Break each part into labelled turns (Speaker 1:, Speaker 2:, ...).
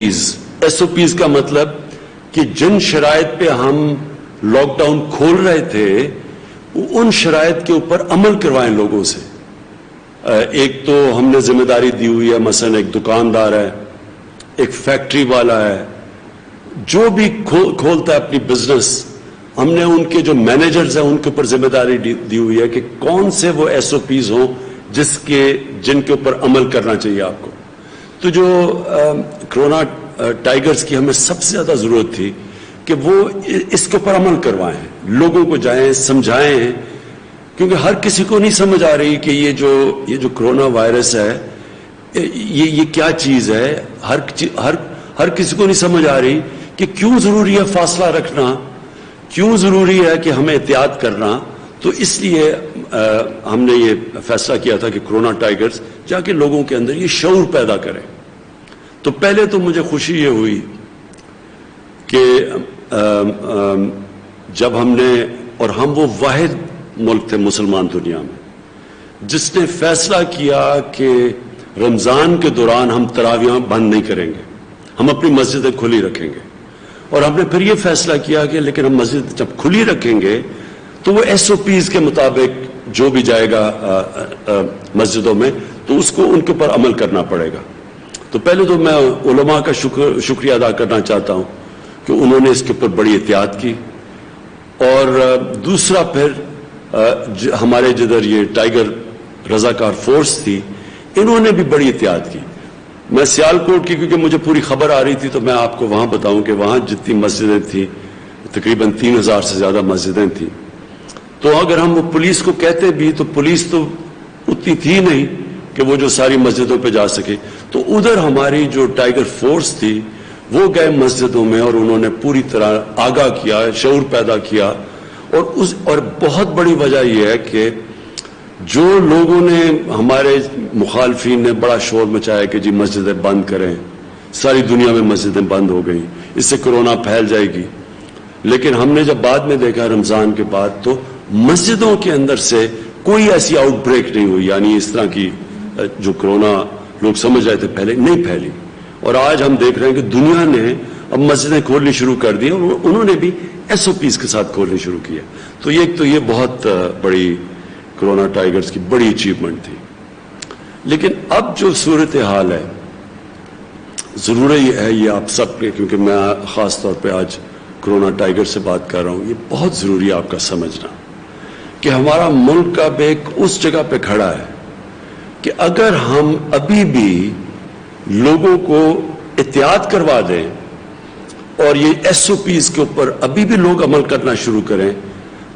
Speaker 1: S O Ps کا مطلب کہ جن شرائط پہ ہم لاک ڈاؤن کھول رہے تھے ان شرائط کے اوپر عمل کروائیں لوگوں سے. ایک تو ہم نے ذمہ داری دی ہوئی ہے، مثلا ایک دکاندار ہے، ایک فیکٹری والا ہے، جو بھی کھولتا ہے اپنی بزنس، ہم نے ان کے جو مینیجرز ہیں ان کے اوپر ذمہ داری دی ہوئی ہے کہ کون سے وہ ایس او پیز ہوں جن کے اوپر عمل کرنا چاہیے آپ کو. تو جو کرونا ٹائیگرز کی ہمیں سب سے زیادہ ضرورت تھی کہ وہ اس کے اوپر عمل کروائیں، لوگوں کو جائیں سمجھائیں، کیونکہ ہر کسی کو نہیں سمجھ آ رہی کہ یہ جو کرونا وائرس ہے یہ کیا چیز ہے. ہر کسی کو نہیں سمجھ آ رہی کہ کیوں ضروری ہے فاصلہ رکھنا، کیوں ضروری ہے کہ ہمیں احتیاط کرنا. تو اس لیے ہم نے یہ فیصلہ کیا تھا کہ کرونا ٹائیگرز جا کے لوگوں کے اندر یہ شعور پیدا کریں. تو پہلے تو مجھے خوشی یہ ہوئی کہ جب ہم نے، اور ہم وہ واحد ملک تھے مسلمان دنیا میں جس نے فیصلہ کیا کہ رمضان کے دوران ہم تراویح بند نہیں کریں گے، ہم اپنی مسجدیں کھلی رکھیں گے. اور ہم نے پھر یہ فیصلہ کیا کہ لیکن ہم مسجد جب کھلی رکھیں گے تو وہ ایس او پیز کے مطابق جو بھی جائے گا مسجدوں میں تو اس کو ان کے اوپر عمل کرنا پڑے گا. تو پہلے تو میں علماء کا شکریہ ادا کرنا چاہتا ہوں کہ انہوں نے اس کے اوپر بڑی احتیاط کی. اور دوسرا پھر ہمارے جدھر یہ ٹائیگر رضاکار فورس تھی انہوں نے بھی بڑی احتیاط کی. میں سیالکوٹ کی کیونکہ مجھے پوری خبر آ رہی تھی تو میں آپ کو وہاں بتاؤں کہ وہاں جتنی مسجدیں تھیں تقریباً 3000 سے زیادہ مسجدیں تھیں. تو اگر ہم وہ پولیس کو کہتے بھی تو پولیس تو اتنی تھی نہیں کہ وہ جو ساری مسجدوں پہ جا سکے. تو ادھر ہماری جو ٹائیگر فورس تھی وہ گئے مسجدوں میں اور انہوں نے پوری طرح آگاہ کیا، شعور پیدا کیا. اور بہت بڑی وجہ یہ ہے کہ جو لوگوں نے، ہمارے مخالفین نے بڑا شور مچایا کہ جی مسجدیں بند کریں، ساری دنیا میں مسجدیں بند ہو گئیں، اس سے کرونا پھیل جائے گی. لیکن ہم نے جب بعد میں دیکھا رمضان کے بعد تو مسجدوں کے اندر سے کوئی ایسی آؤٹ بریک نہیں ہوئی، یعنی اس طرح کی جو کرونا لوگ سمجھ رہے تھے پہلے نہیں پھیلی. اور آج ہم دیکھ رہے ہیں کہ دنیا نے اب مسجدیں کھولنی شروع کر دی اور انہوں نے بھی ایس او پیز کے ساتھ کھولنی شروع کیا. تو یہ بہت بڑی کرونا ٹائیگرز کی بڑی اچیومنٹ تھی. لیکن اب جو صورتحال ہے ضروری ہے یہ آپ سب کے، کیونکہ میں خاص طور پہ آج کرونا ٹائیگر سے بات کر رہا ہوں، یہ بہت ضروری ہے آپ کا سمجھنا کہ ہمارا ملک اب ایک اس جگہ پہ کھڑا ہے کہ اگر ہم ابھی بھی لوگوں کو احتیاط کروا دیں اور یہ ایس او پیز کے اوپر ابھی بھی لوگ عمل کرنا شروع کریں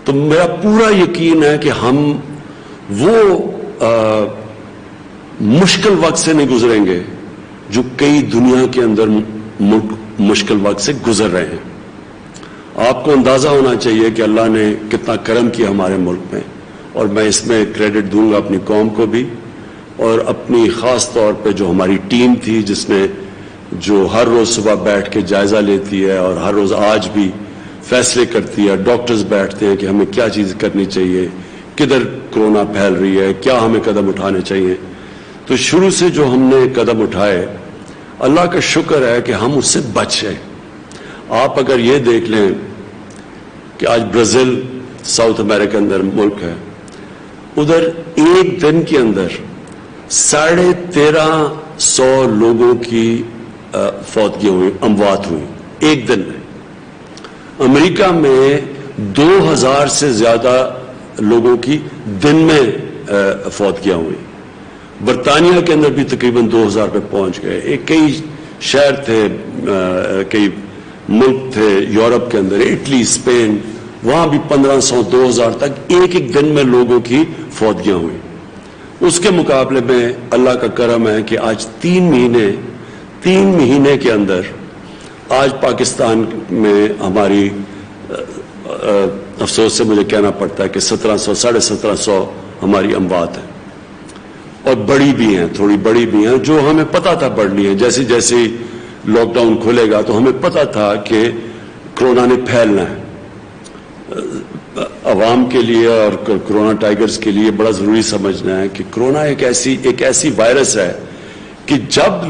Speaker 1: تو میرا پورا یقین ہے کہ ہم وہ مشکل وقت سے نہیں گزریں گے جو کئی دنیا کے اندر مشکل وقت سے گزر رہے ہیں. آپ کو اندازہ ہونا چاہیے کہ اللہ نے کتنا کرم کیا ہمارے ملک میں، اور میں اس میں کریڈٹ دوں گا اپنی قوم کو بھی اور اپنی خاص طور پہ جو ہماری ٹیم تھی جس نے جو ہر روز صبح بیٹھ کے جائزہ لیتی ہے اور ہر روز آج بھی فیصلے کرتی ہے. ڈاکٹرز بیٹھتے ہیں کہ ہمیں کیا چیز کرنی چاہیے، کدھر کرونا پھیل رہی ہے، کیا ہمیں قدم اٹھانے چاہیے. تو شروع سے جو ہم نے قدم اٹھائے اللہ کا شکر ہے کہ ہم اس سے بچے. آپ اگر یہ دیکھ لیں کہ آج برازیل ساؤتھ امریکہ اندر ملک ہے، ادھر ایک دن کے اندر 1350 لوگوں کی فوتگی ہوئی، اموات ہوئی ایک دن میں. امریکہ میں 2000 سے زیادہ لوگوں کی دن میں فوتگیاں ہوئی. برطانیہ کے اندر بھی تقریباً 2000 پہ پہنچ گئے. کئی شہر تھے، کئی ملک تھے یورپ کے اندر، اٹلی، اسپین، وہاں بھی 1500 2000 تک ایک دن میں لوگوں کی فوتگیاں ہوئی. اس کے مقابلے میں اللہ کا کرم ہے کہ آج 3 مہینے کے اندر آج پاکستان میں ہماری افسوس سے مجھے کہنا پڑتا ہے کہ 1700 1750 ہماری اموات ہیں، اور بڑی بھی ہیں، تھوڑی بڑی بھی ہیں جو ہمیں پتا تھا بڑھنی ہے. جیسے لاک ڈاؤن کھلے گا تو ہمیں پتا تھا کہ کرونا نے پھیلنا ہے. عوام کے لیے اور کرونا ٹائیگرز کے لیے بڑا ضروری سمجھنا ہے کہ کرونا ایک ایسی وائرس ہے کہ جب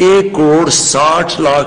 Speaker 1: 1,60,00,000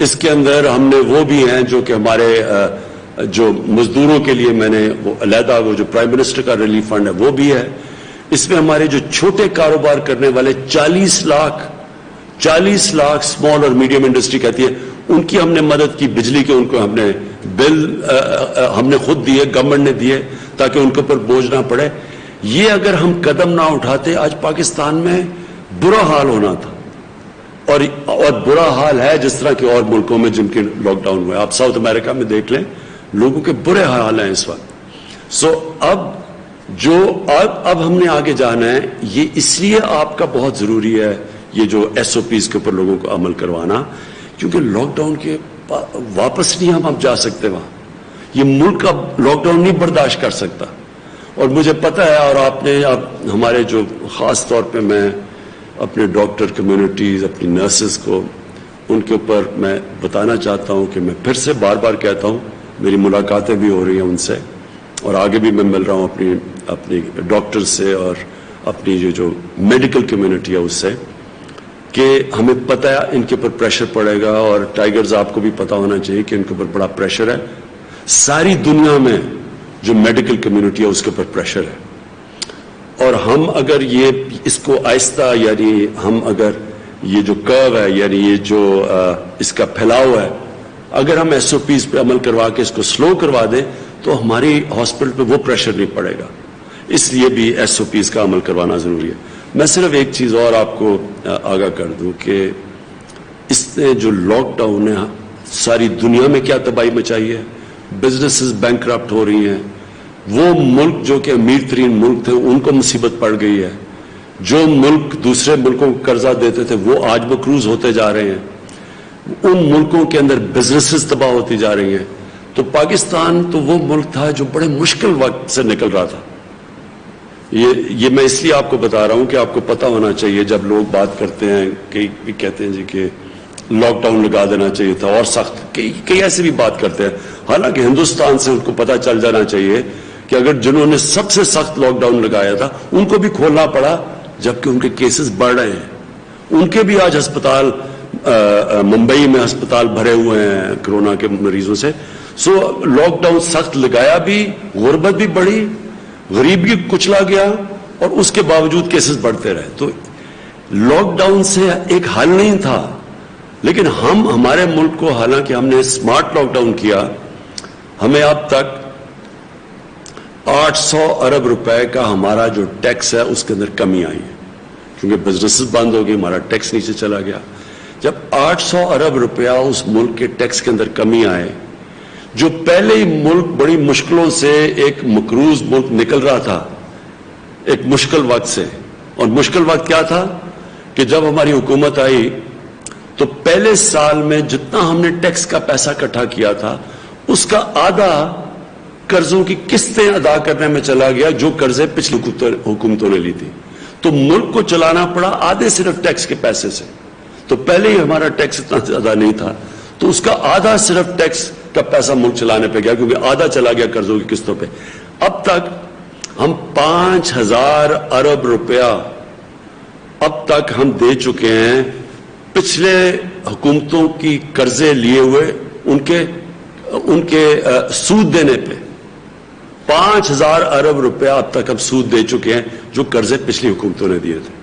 Speaker 1: اس کے اندر ہم نے وہ بھی ہیں جو کہ ہمارے جو مزدوروں کے لیے میں نے وہ علیحدہ وہ جو پرائم منسٹر کا ریلیف فنڈ ہے وہ بھی ہے. اس میں ہمارے جو چھوٹے کاروبار کرنے والے 40 لاکھ اسمال اور میڈیم انڈسٹری کہتی ہے, ان کی ہم نے مدد کی. بجلی کے ان کو ہم نے بل ہم نے خود دیے, گورنمنٹ نے دیے تاکہ ان کے اوپر بوجھ نہ پڑے. یہ اگر ہم قدم نہ اٹھاتے آج پاکستان میں برا حال ہونا تھا, اور برا حال ہے جس طرح کے اور ملکوں میں جن کے لاک ڈاؤن ہوئے. آپ ساؤتھ امریکہ میں دیکھ لیں, لوگوں کے برے حال ہیں اس وقت. سو اب ہم نے آگے جانا ہے. یہ اس لیے آپ کا بہت ضروری ہے یہ جو ایس او پیز کے اوپر لوگوں کو عمل کروانا, کیونکہ لاک ڈاؤن کے واپس نہیں ہم اب جا سکتے وہاں. یہ ملک اب لاک ڈاؤن نہیں برداشت کر سکتا. اور مجھے پتہ ہے, اور آپ نے اب ہمارے جو خاص طور پہ میں اپنے ڈاکٹر کمیونٹیز, اپنی نرسز کو, ان کے اوپر میں بتانا چاہتا ہوں کہ میں پھر سے بار بار کہتا ہوں, میری ملاقاتیں بھی ہو رہی ہیں ان سے, اور آگے بھی میں مل رہا ہوں اپنی ڈاکٹر سے اور اپنی جو میڈیکل کمیونٹی ہے اس سے, کہ ہمیں پتہ ہے ان کے اوپر پریشر پڑے گا. اور ٹائیگرز آپ کو بھی پتہ ہونا چاہیے کہ ان کے اوپر بڑا پریشر ہے. ساری دنیا میں جو میڈیکل کمیونٹی ہے اس کے اوپر پریشر ہے. اور ہم اگر اس کو آہستہ, یعنی ہم اگر یہ جو کرو ہے, یعنی یہ جو اس کا پھیلاؤ ہے, اگر ہم ایس او پیز پہ عمل کروا کے اس کو سلو کروا دیں تو ہماری ہاسپٹل پہ وہ پریشر نہیں پڑے گا. اس لیے بھی ایس او پیز کا عمل کروانا ضروری ہے. میں صرف ایک چیز اور آپ کو آگاہ کر دوں کہ اس نے جو لاک ڈاؤن ہے ساری دنیا میں کیا تباہی مچائی ہے. بزنسز بینکرپٹ ہو رہی ہیں. وہ ملک جو کہ امیر ترین ملک تھے ان کو مصیبت پڑ گئی ہے. جو ملک دوسرے ملکوں کو قرضہ دیتے تھے وہ آج مقروض ہوتے جا رہے ہیں. ان ملکوں کے اندر بزنسز تباہ ہوتی جا رہی ہیں. تو پاکستان تو وہ ملک تھا جو بڑے مشکل وقت سے نکل رہا تھا. یہ میں اس لیے آپ کو بتا رہا ہوں کہ آپ کو پتہ ہونا چاہیے. جب لوگ بات کرتے ہیں کئی کہتے ہیں جی کہ لاک ڈاؤن لگا دینا چاہیے تھا اور سخت, کئی ایسے بھی بات کرتے ہیں. حالانکہ ہندوستان سے ان کو پتہ چل جانا چاہیے کہ اگر جنہوں نے سب سے سخت لاک ڈاؤن لگایا تھا ان کو بھی کھولنا پڑا جبکہ ان کے کیسز بڑھ رہے ہیں. ان کے بھی آج ہسپتال, ممبئی میں ہسپتال بھرے ہوئے ہیں کرونا کے مریضوں سے. سو لاک ڈاؤن سخت لگایا بھی, غربت بھی بڑھی, غریب بھی کچلا گیا, اور اس کے باوجود کیسز بڑھتے رہے. تو لاک ڈاؤن سے ایک حل نہیں تھا, لیکن ہمارے ملک کو, حالانکہ ہم نے اسمارٹ لاک ڈاؤن کیا, ہمیں اب تک 800 ارب روپے کا ہمارا جو ٹیکس ہے اس کے اندر کمی آئی ہے, کیونکہ بزنسز بند ہو گئی, ہمارا ٹیکس نیچے چلا گیا. جب 800 ارب روپیہ اس ملک کے ٹیکس کے اندر کمی آئے, جو پہلے ہی ملک بڑی مشکلوں سے ایک مقروض ملک نکل رہا تھا ایک مشکل وقت سے, اور مشکل وقت کیا تھا کہ جب ہماری حکومت آئی تو پہلے سال میں جتنا ہم نے ٹیکس کا پیسہ اکٹھا کیا تھا اس کا آدھا قرضوں کی قسطیں ادا کرنے میں چلا گیا جو قرضے پچھلی حکومتوں نے لی تھی. تو ملک کو چلانا پڑا آدھے صرف ٹیکس کے پیسے سے. تو پہلے ہی ہمارا ٹیکس اتنا زیادہ نہیں تھا, تو اس کا آدھا صرف ٹیکس کا پیسہ ملک چلانے پہ گیا, کیونکہ آدھا چلا گیا قرضوں کی قسطوں پہ. اب تک ہم 5000 ارب روپیہ اب تک ہم دے چکے ہیں پچھلے حکومتوں کی قرضے لیے ہوئے ان کے سود دینے پہ. 5000 ارب روپیہ اب تک ہم سود دے چکے ہیں جو قرضے پچھلی حکومتوں نے دیے تھے.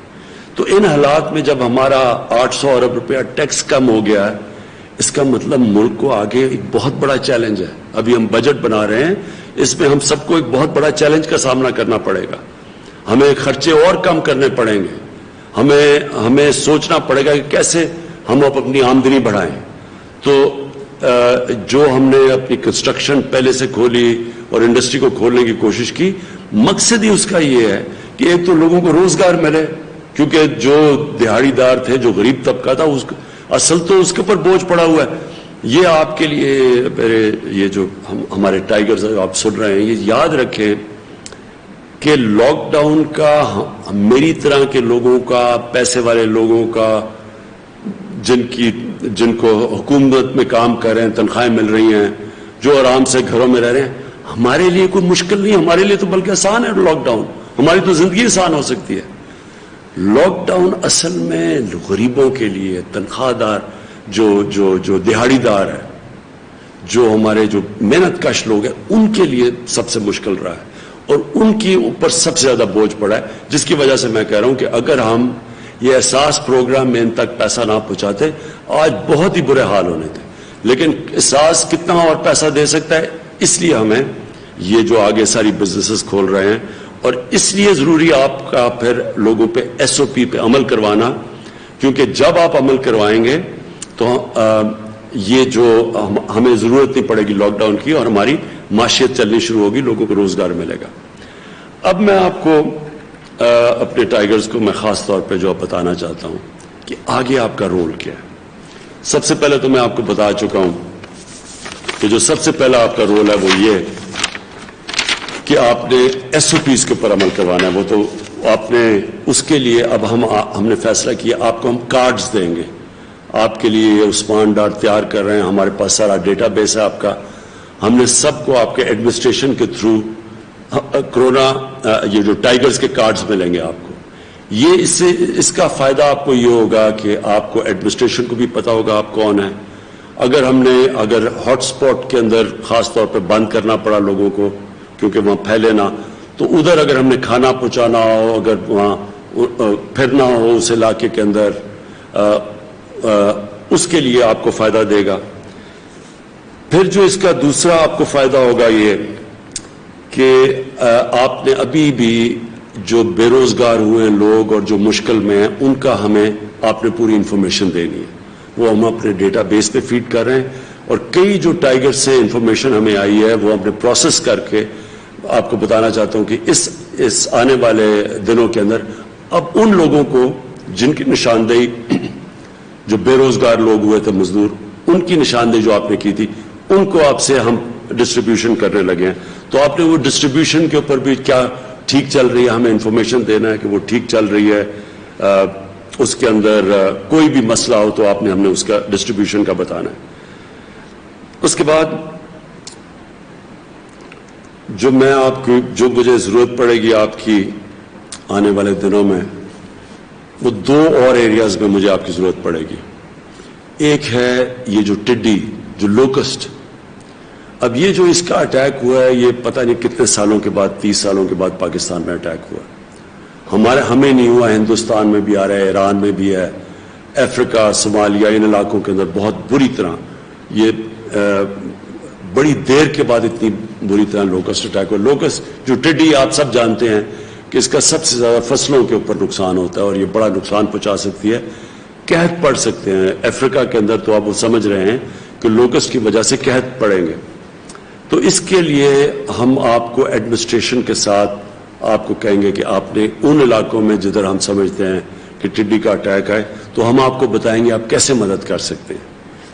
Speaker 1: تو ان حالات میں جب ہمارا 800 ارب روپیہ ٹیکس کم ہو گیا ہے, اس کا مطلب ملک کو آگے ایک بہت بڑا چیلنج ہے. ابھی ہم بجٹ بنا رہے ہیں, اس میں ہم سب کو ایک بہت بڑا چیلنج کا سامنا کرنا پڑے گا. ہمیں خرچے اور کم کرنے پڑیں گے, ہمیں سوچنا پڑے گا کہ کیسے ہم اپنی آمدنی بڑھائیں. تو جو ہم نے اپنی کنسٹرکشن پہلے سے کھولی اور انڈسٹری کو کھولنے کی کوشش کی, مقصد ہی اس کا یہ ہے کہ ایک تو لوگوں کو روزگار ملے, کیونکہ جو دہاڑی دار تھے, جو غریب طبقہ تھا, اصل تو اس کے اوپر بوجھ پڑا ہوا ہے. یہ آپ کے لیے میرے یہ جو ہمارے ٹائیگرز آپ سن رہے ہیں, یہ یاد رکھیں کہ لاک ڈاؤن کا میری طرح کے لوگوں کا, پیسے والے لوگوں کا, جن کو حکومت میں کام کر رہے ہیں, تنخواہیں مل رہی ہیں, جو آرام سے گھروں میں رہ رہے ہیں, ہمارے لیے کوئی مشکل نہیں. ہمارے لیے تو بلکہ آسان ہے لاک ڈاؤن, ہماری تو زندگی آسان ہو سکتی ہے. لاک ڈاؤن اصل میں غریبوں کے لیے, تنخواہ دار جو دہاڑی دار ہے, جو ہمارے جو محنت کش لوگ ہیں, ان کے لیے سب سے مشکل رہا ہے اور ان کی اوپر سب سے زیادہ بوجھ پڑا ہے, جس کی وجہ سے میں کہہ رہا ہوں کہ اگر ہم یہ احساس پروگرام میں ان تک پیسہ نہ پہنچاتے آج بہت ہی برے حال ہونے تھے. لیکن احساس کتنا اور پیسہ دے سکتا ہے, اس لیے ہمیں یہ جو آگے ساری بزنسز کھول رہے ہیں, اور اس لیے ضروری آپ کا پھر لوگوں پہ ایس او پی پہ عمل کروانا, کیونکہ جب آپ عمل کروائیں گے تو یہ جو ہمیں ضرورت نہیں پڑے گی لاک ڈاؤن کی, اور ہماری معیشت چلنی شروع ہوگی, لوگوں کو روزگار ملے گا. اب میں آپ کو اپنے ٹائیگرز کو میں خاص طور پہ جو بتانا چاہتا ہوں کہ آگے آپ کا رول کیا ہے. سب سے پہلے تو میں آپ کو بتا چکا ہوں کہ جو سب سے پہلا آپ کا رول ہے وہ یہ کہ آپ نے ایس او پیز کے اوپر عمل کروانا ہے. وہ تو آپ نے اس کے لیے اب ہم نے فیصلہ کیا آپ کو ہم کارڈز دیں گے. آپ کے لیے عثمان ڈاٹ تیار کر رہے ہیں, ہمارے پاس سارا ڈیٹا بیس ہے آپ کا. ہم نے سب کو آپ کے ایڈمنسٹریشن کے تھرو کرونا یہ جو ٹائیگرز کے کارڈز ملیں گے آپ کو. یہ اس کا فائدہ آپ کو یہ ہوگا کہ آپ کو ایڈمنسٹریشن کو بھی پتا ہوگا آپ کون ہیں. اگر ہاٹ اسپاٹ کے اندر خاص طور پہ بند کرنا پڑا لوگوں کو کیونکہ وہاں پھیلے نہ, تو ادھر اگر ہم نے کھانا پہنچانا ہو, اگر وہاں پھرنا ہو اس علاقے کے اندر, اس کے لیے آپ کو فائدہ دے گا. پھر جو اس کا دوسرا آپ کو فائدہ ہوگا یہ کہ آپ نے ابھی بھی جو بے روزگار ہوئے ہیں لوگ اور جو مشکل میں ہیں ان کا ہمیں آپ نے پوری انفارمیشن دینی ہے. وہ ہم اپنے ڈیٹا بیس پہ فیڈ کر رہے ہیں, اور کئی جو ٹائیگر سے انفارمیشن ہمیں آئی ہے وہ ہم نے پروسیس کر کے آپ کو بتانا چاہتا ہوں کہ اس آنے والے دنوں کے اندر اب ان لوگوں کو جن کی نشاندہی جو بے روزگار لوگ ہوئے تھے مزدور, ان کی نشاندہی جو آپ نے کی تھی ان کو آپ سے ہم ڈسٹریبیوشن کرنے لگے ہیں. تو آپ نے وہ ڈسٹریبیوشن کے اوپر بھی کیا ٹھیک چل رہی ہے ہمیں انفارمیشن دینا ہے کہ وہ ٹھیک چل رہی ہے. اس کے اندر کوئی بھی مسئلہ ہو تو آپ نے ہم نے اس کا ڈسٹریبیوشن کا بتانا ہے. اس کے بعد جو میں آپ کی جو مجھے ضرورت پڑے گی آپ کی آنے والے دنوں میں, وہ دو اور ایریاز میں مجھے آپ کی ضرورت پڑے گی. ایک ہے یہ جو ٹڈی جو لوکسٹ, اب یہ جو اس کا اٹیک ہوا ہے یہ پتہ نہیں کتنے سالوں کے بعد, 30 سالوں کے بعد پاکستان میں اٹیک ہوا. ہمیں نہیں ہوا, ہندوستان میں بھی آ رہا ہے, ایران میں بھی ہے, افریقہ, صومالیہ, ان علاقوں کے اندر بہت بری طرح یہ بڑی دیر کے بعد اتنی بری طرح لوکسٹ اٹیک ہوا. لوکسٹ جو ٹڈی آپ سب جانتے ہیں کہ اس کا سب سے زیادہ فصلوں کے اوپر نقصان ہوتا ہے اور یہ بڑا نقصان پہنچا سکتی ہے, قحط پڑ سکتے ہیں. افریقہ کے اندر تو آپ وہ سمجھ رہے ہیں کہ لوکسٹ کی وجہ سے قحط پڑیں گے. تو اس کے لیے ہم آپ کو ایڈمنسٹریشن کے ساتھ آپ کو کہیں گے کہ آپ نے ان علاقوں میں جدھر ہم سمجھتے ہیں کہ ٹڈی کا اٹیک ہے تو ہم آپ کو بتائیں گے آپ کیسے مدد کر سکتے ہیں.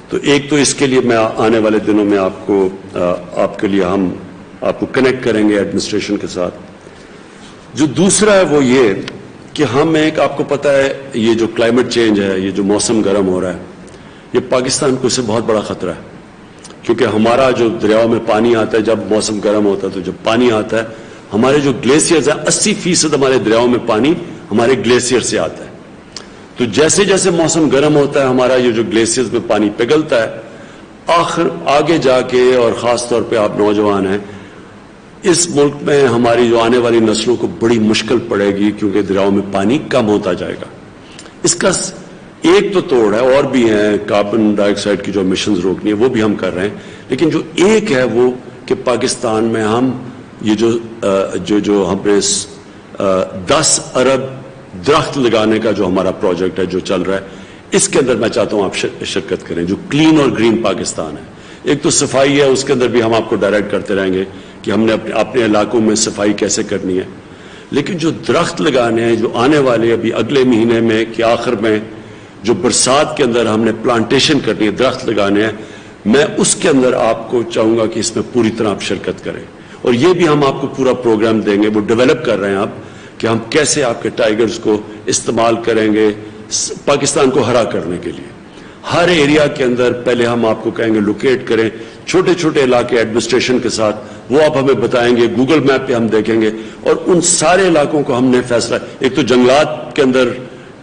Speaker 1: تو ایک تو اس کے لیے میں آنے والے دنوں میں آپ کے لیے ہم آپ کو کنیکٹ کریں گے ایڈمنسٹریشن کے ساتھ. جو دوسرا ہے وہ یہ کہ ہم آپ کو پتہ ہے یہ جو کلائمیٹ چینج ہے, یہ جو موسم گرم ہو رہا ہے, یہ پاکستان کو اس سے بہت بڑا خطرہ ہے. کیونکہ ہمارا جو دریاؤں میں پانی آتا ہے جب موسم گرم ہوتا ہے, تو جب پانی آتا ہے ہمارے جو گلیشیئرز ہیں 80% ہمارے دریاؤں میں پانی ہمارے گلیشیئر سے آتا ہے. تو جیسے جیسے موسم گرم ہوتا ہے ہمارا یہ جو گلیشیئرز میں پانی پگھلتا ہے, آگے جا کے, اور خاص طور پہ آپ نوجوان ہیں, اس ملک میں ہماری جو آنے والی نسلوں کو بڑی مشکل پڑے گی کیونکہ دریاؤں میں پانی کم ہوتا جائے گا. اس کا ایک تو توڑ ہے, اور بھی ہیں کاربن ڈائی آکسائڈ کی جو ایمیشنز روکنی ہے وہ بھی ہم کر رہے ہیں, لیکن جو ایک ہے وہ کہ پاکستان میں ہم یہ جو ہم نے 10 ارب درخت لگانے کا جو ہمارا پروجیکٹ ہے جو چل رہا ہے, اس کے اندر میں چاہتا ہوں آپ شرکت کریں. جو کلین اور گرین پاکستان ہے, ایک تو صفائی ہے, اس کے اندر بھی ہم آپ کو ڈائریکٹ کرتے رہیں گے کہ ہم نے اپنے علاقوں میں صفائی کیسے کرنی ہے. لیکن جو درخت لگانے ہیں جو آنے والے ابھی اگلے مہینے میں کہ آخر میں جو برسات کے اندر ہم نے پلانٹیشن کرنی ہے, درخت لگانے ہیں, میں اس کے اندر آپ کو چاہوں گا کہ اس میں پوری طرح آپ شرکت کریں. اور یہ بھی ہم آپ کو پورا پروگرام دیں گے, وہ ڈیولپ کر رہے ہیں آپ کہ ہم کیسے آپ کے ٹائیگرز کو استعمال کریں گے پاکستان کو ہرا کرنے کے لیے. ہر ایریا کے اندر پہلے ہم آپ کو کہیں گے لوکیٹ کریں, چھوٹے چھوٹے علاقے ایڈمنسٹریشن کے ساتھ, وہ آپ ہمیں بتائیں گے, گوگل میپ پہ ہم دیکھیں گے, اور ان سارے علاقوں کو ہم نے فیصلہ, ایک تو جنگلات کے اندر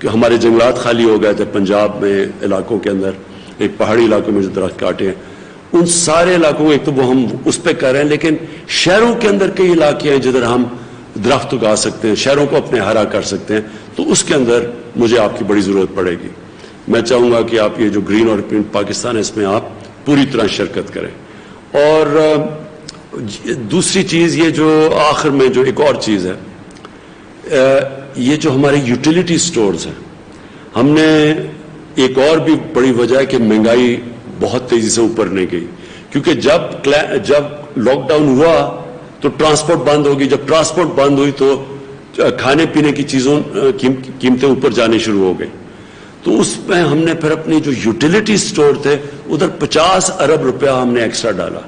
Speaker 1: کہ ہمارے جنگلات خالی ہو گئے تھے پنجاب میں علاقوں کے اندر, ایک پہاڑی علاقوں میں جو درخت کاٹے ہیں ان سارے علاقوں کو ایک تو وہ ہم اس پہ کر رہے ہیں, لیکن شہروں کے اندر کئی علاقے ہیں جدھر ہم درخت اگا سکتے ہیں, شہروں کو اپنے ہرا کر سکتے ہیں, تو اس کے اندر مجھے آپ کی بڑی ضرورت پڑے گی. میں چاہوں گا کہ آپ یہ جو گرین اور پرنٹ پاکستان ہے اس میں آپ پوری طرح شرکت کریں. اور دوسری چیز یہ جو آخر میں جو ایک اور چیز ہے, یہ جو ہمارے یوٹیلیٹی سٹورز ہیں, ہم نے ایک اور بھی بڑی وجہ ہے کہ مہنگائی بہت تیزی سے اوپر نہیں گئی, کیونکہ جب لاک ڈاؤن ہوا تو ٹرانسپورٹ بند ہوگی, جب ٹرانسپورٹ بند ہوئی تو کھانے پینے کی چیزوں قیمتیں اوپر جانے شروع ہو گئی. تو اس میں ہم نے پھر اپنی جو یوٹیلیٹی سٹور تھے ادھر 50 ارب روپیہ ہم نے ایکسٹرا ڈالا,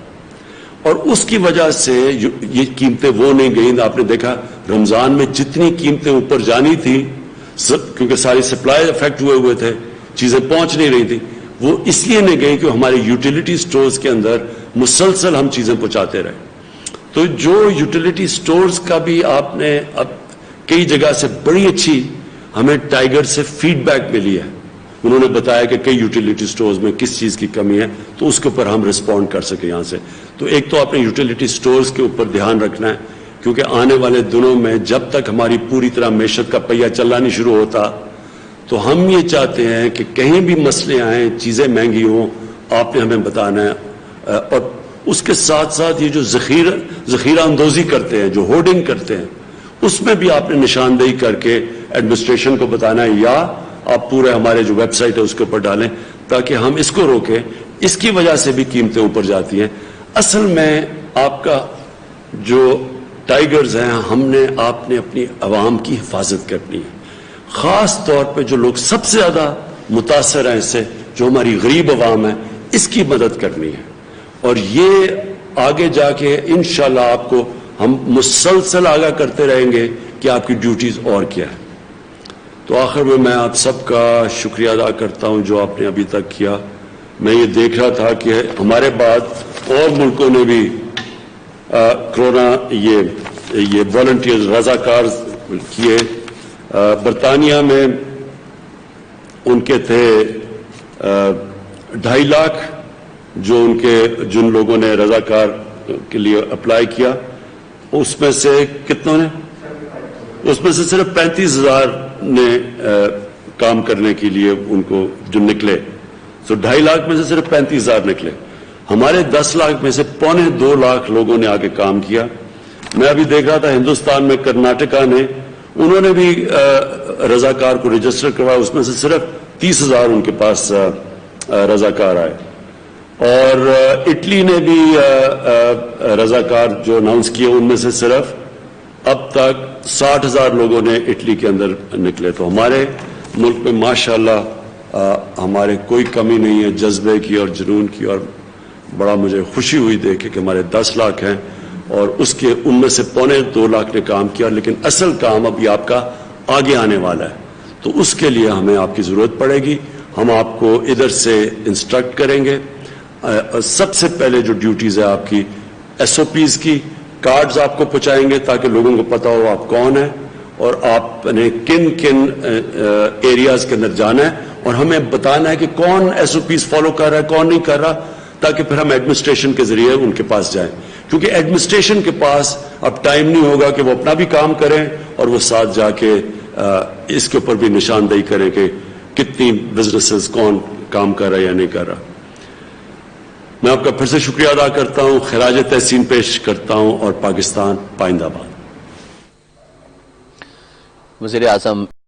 Speaker 1: اور اس کی وجہ سے یہ قیمتیں وہ نہیں گئیں. آپ نے دیکھا رمضان میں جتنی قیمتیں اوپر جانی تھی, کیونکہ ساری سپلائی افیکٹ ہوئے تھے, چیزیں پہنچ نہیں رہی تھی, وہ اس لیے نہیں گئی کہ ہمارے یوٹیلیٹی سٹورز کے اندر مسلسل ہم چیزیں پہنچاتے رہے. تو جو یوٹیلیٹی سٹورز کا بھی آپ نے اب کئی جگہ سے بڑی اچھی ہمیں ٹائیگر سے فیڈ بیک ملی ہے, انہوں نے بتایا کہ کئی یوٹیلیٹی سٹورز میں کس چیز کی کمی ہے, تو اس کے اوپر ہم رسپونڈ کر سکیں یہاں سے. تو ایک تو آپ نے یوٹیلیٹی سٹورز کے اوپر دھیان رکھنا ہے, کیونکہ آنے والے دنوں میں جب تک ہماری پوری طرح معیشت کا پہیہ چلنا نہیں شروع ہوتا, تو ہم یہ چاہتے ہیں کہ کہیں بھی مسئلے آئیں, چیزیں مہنگی ہوں, آپ نے ہمیں بتانا ہے. اور اس کے ساتھ ساتھ یہ جو ذخیرہ اندوزی کرتے ہیں, جو ہورڈنگ کرتے ہیں, اس میں بھی آپ نے نشاندہی کر کے ایڈمنسٹریشن کو بتانا ہے, یا آپ پورے ہمارے جو ویب سائٹ ہے اس کے اوپر ڈالیں تاکہ ہم اس کو روکیں. اس کی وجہ سے بھی قیمتیں اوپر جاتی ہیں. اصل میں آپ کا جو ٹائیگرز ہیں, ہم نے آپ نے اپنی عوام کی حفاظت کرنی ہے, خاص طور پہ جو لوگ سب سے زیادہ متاثر ہیں اس سے, جو ہماری غریب عوام ہے, اس کی مدد کرنی ہے. اور یہ آگے جا کے انشاءاللہ آپ کو ہم مسلسل آگاہ کرتے رہیں گے کہ آپ کی ڈیوٹیز اور کیا ہے. تو آخر میں آپ سب کا شکریہ ادا کرتا ہوں جو آپ نے ابھی تک کیا. میں یہ دیکھ رہا تھا کہ ہمارے بعد اور ملکوں نے بھی کرونا یہ والنٹیئر رضاکار کیے. برطانیہ میں ان کے تھے 2.5 لاکھ جو جن لوگوں نے رضاکار کے لیے اپلائی کیا, اس میں سے کتنوں نے, اس میں سے صرف 35,000 نے کام کرنے کے لیے ان کو جو نکلے. تو 2.5 لاکھ میں سے صرف 35,000 نکلے. ہمارے 10 لاکھ میں سے 1.25 لاکھ لوگوں نے آگے کام کیا. میں ابھی دیکھ رہا تھا ہندوستان میں کرناٹکا نے, انہوں نے بھی رضاکار کو رجسٹر کروایا, اس میں سے صرف 30,000 ان کے پاس رضاکار آئے. اور اٹلی نے بھی رضاکار جو اناؤنس کیے, ان میں سے صرف اب تک 60,000 لوگوں نے اٹلی کے اندر نکلے. تو ہمارے ملک میں ماشاءاللہ ہمارے کوئی کمی نہیں ہے جذبے کی اور جنون کی, اور بڑا مجھے خوشی ہوئی دیکھ کہ ہمارے 10 لاکھ ہیں اور ان میں سے 1.25 لاکھ نے کام کیا. لیکن اصل کام ابھی آپ کا آگے آنے والا ہے, تو اس کے لیے ہمیں آپ کی ضرورت پڑے گی. ہم آپ کو ادھر سے انسٹرکٹ کریں گے. سب سے پہلے جو ڈیوٹیز ہے آپ کی SOPs کی, کارڈز آپ کو پہنچائیں گے تاکہ لوگوں کو پتا ہو آپ کون ہیں اور آپ نے کن ایریاز کے اندر جانا ہے, اور ہمیں بتانا ہے کہ کون SOPs فالو کر رہا ہے, کون نہیں کر رہا, تاکہ پھر ہم ایڈمنسٹریشن کے ذریعے ان کے پاس جائیں. کیونکہ ایڈمنسٹریشن کے پاس اب ٹائم نہیں ہوگا کہ وہ اپنا بھی کام کریں اور وہ ساتھ جا کے اس کے اوپر بھی نشاندہی کریں کہ کتنی بزنسز کون کام کر رہا ہے یا نہیں کر رہا. میں آپ کا پھر سے شکریہ ادا کرتا ہوں, خراج تحسین پیش کرتا ہوں, اور پاکستان پائندہ باد.
Speaker 2: وزیر اعظم